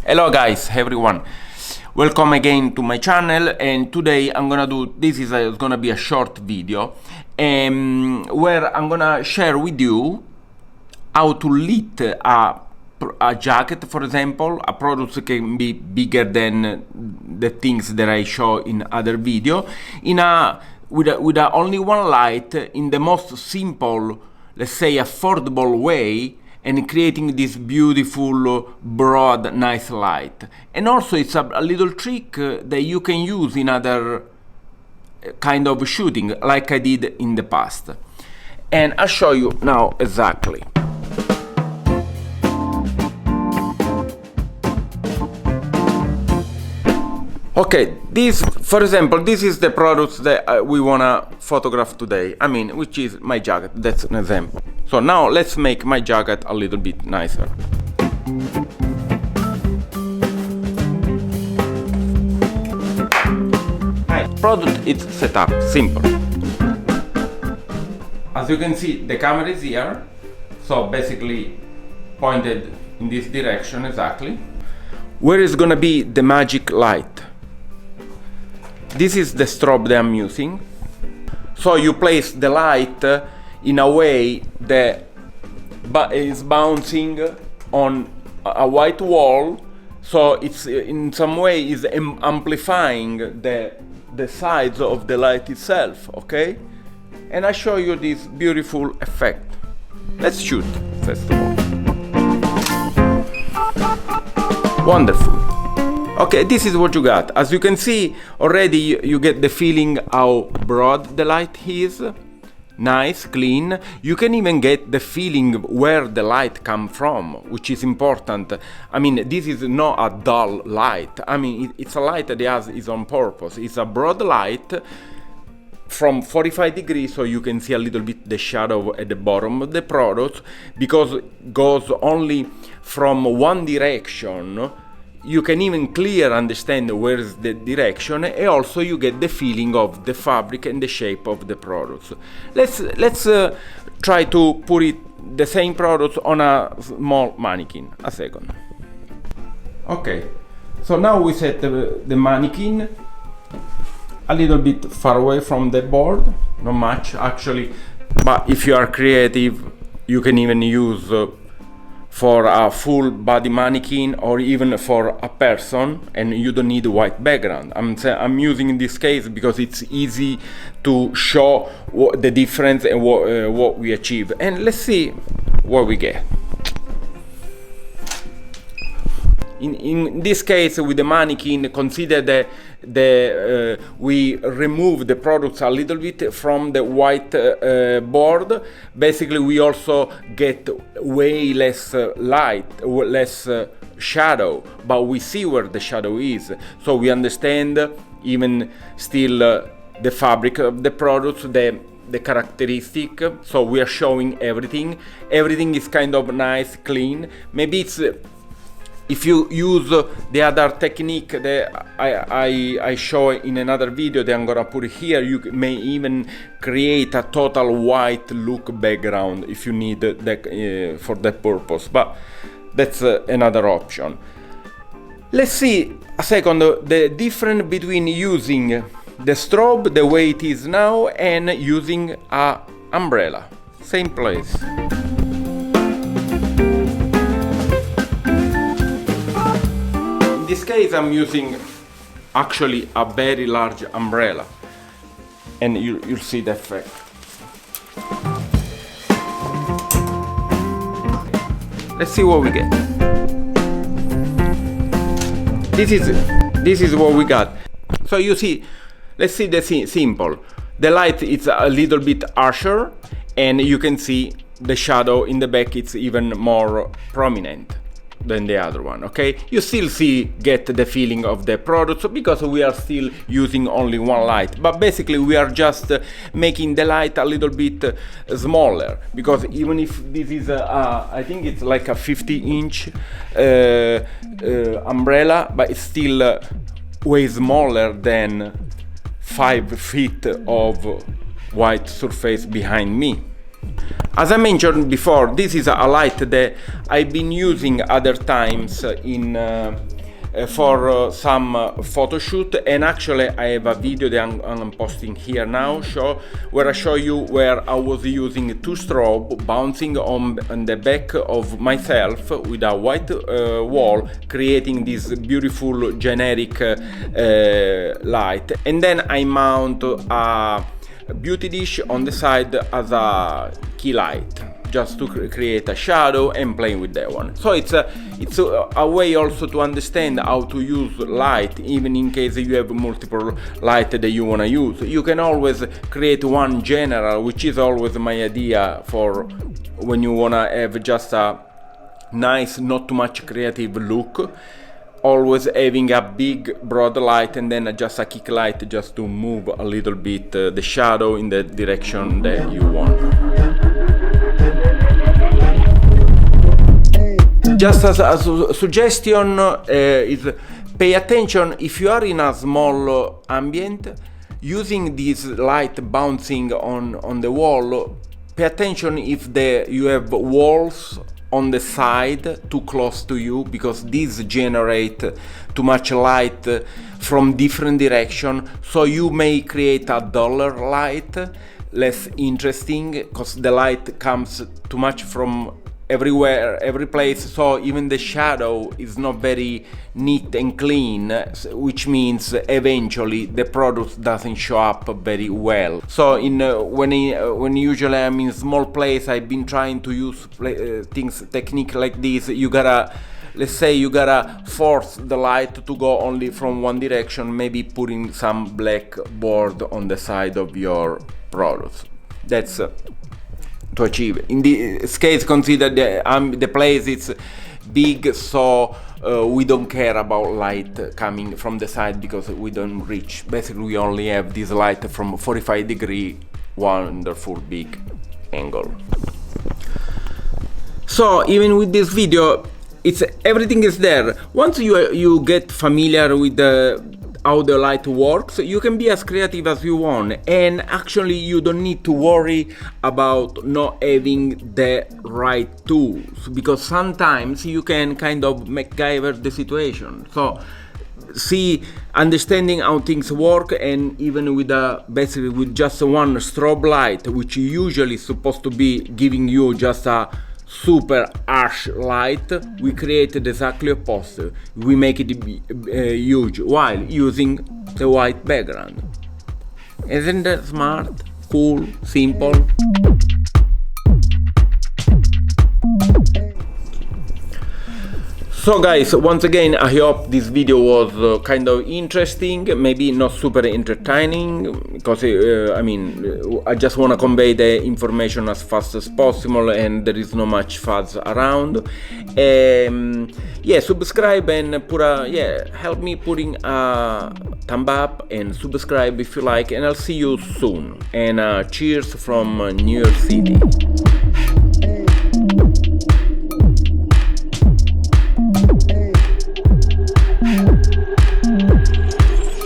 Hello guys, everyone. Welcome again to my channel, and today I'm gonna do, gonna be a short video where I'm gonna share with you how to lit a jacket, for example. A product can be bigger than the things that I show in other video, with only one light, in the most simple, let's say affordable way, and creating this beautiful, broad, nice light. And also it's a little trick that you can use in other kind of shooting, like I did in the past. And I'll show you now exactly. Okay, this, for example, this is the product that we wanna photograph today. I mean, which is my jacket. That's an example. So now let's make my jacket a little bit nicer. Product is set up, simple. As you can see, the camera is here, so basically pointed in this direction exactly. Where is gonna be the magic light? This is the strobe that I'm using. So you place the light in a way that is bouncing on a white wall, so it's in some way is amplifying the size of the light itself, okay? And I show you this beautiful effect. Let's shoot first of all. Wonderful. Okay, this is what you got. As you can see already, you get the feeling how broad the light is. Nice, clean. You can even get the feeling where the light comes from, which is important. I mean, this is not a dull light. I mean, it's a light that has its own purpose. It's a broad light from 45 degrees, so you can see a little bit the shadow at the bottom of the product, because it goes only from one direction. You can even clearly understand where is the direction, and also you get the feeling of the fabric and the shape of the products. Let's try to put the same product on a small mannequin. A second. Okay, so now we set the mannequin a little bit far away from the board, not much actually, but if you are creative, you can even use for a full body mannequin, or even for a person, and you don't need a white background. I'm using in this case because it's easy to show the difference and what we achieve. And let's see what we get. In this case, with the mannequin, consider that we remove the products a little bit from the white board. Basically, we also get way less light, less shadow, but we see where the shadow is. So we understand even still the fabric of the products, the characteristic. So we are showing everything. Everything is kind of nice, clean. Maybe it's if you use the other technique that I show in another video that I'm gonna put here, you may even create a total white look background if you need that for that purpose, but that's another option. Let's see a second the difference between using the strobe the way it is now and using an umbrella. Same place. In this case, I'm using actually a very large umbrella, and you'll see the effect. Let's see what we get. This is what we got. So you see, let's see the simple. The light is a little bit harsher, and you can see the shadow in the back. It's even more prominent than the other one, okay? You still get the feeling of the product, because we are still using only one light, but basically we are just making the light a little bit smaller, because even if this is I think it's like a 50-inch umbrella, but it's still way smaller than 5 feet of white surface behind me. As I mentioned before, this is a light that I've been using other times for some photo shoot, and actually I have a video that I'm posting here now where I show you where I was using two strobe bouncing on the back of myself with a white wall, creating this beautiful generic light, and then I mount a beauty dish on the side as a key light, just to create a shadow and play with that one. So it's a way also to understand how to use light, even in case you have multiple light that you want to use. You can always create one general, which is always my idea for when you want to have just a nice, not too much creative look. Always having a big broad light and then just a kick light just to move a little bit the shadow in the direction that you want. Just as a suggestion is pay attention if you are in a small ambient, using this light bouncing on the wall. Pay attention if you have walls on the side too close to you, because these generate too much light from different direction, so you may create a duller light, less interesting, because the light comes too much from everywhere, every place, so even the shadow is not very neat and clean, which means eventually the product doesn't show up very well. So when usually I'm in small place, I've been trying to use technique like this. You gotta, let's say you gotta force the light to go only from one direction, maybe putting some black board on the side of your product. That's to achieve. In this case, consider the place is big, so we don't care about light coming from the side because we don't reach. Basically, we only have this light from 45-degree, wonderful big angle. So even with this video, everything is there. Once you get familiar with how the light works, you can be as creative as you want, and actually you don't need to worry about not having the right tools, because sometimes you can kind of MacGyver the situation. So understanding how things work, and even with basically with just one strobe light, which usually is supposed to be giving you just a super harsh light, we created exactly opposite. We make it huge while using the white background. Isn't that smart, cool, simple? So guys, once again, I hope this video was kind of interesting, maybe not super entertaining, because I just want to convey the information as fast as possible and there is not much fuzz around. Yeah, subscribe and help me putting a thumb up and subscribe if you like, and I'll see you soon. And cheers from New York City.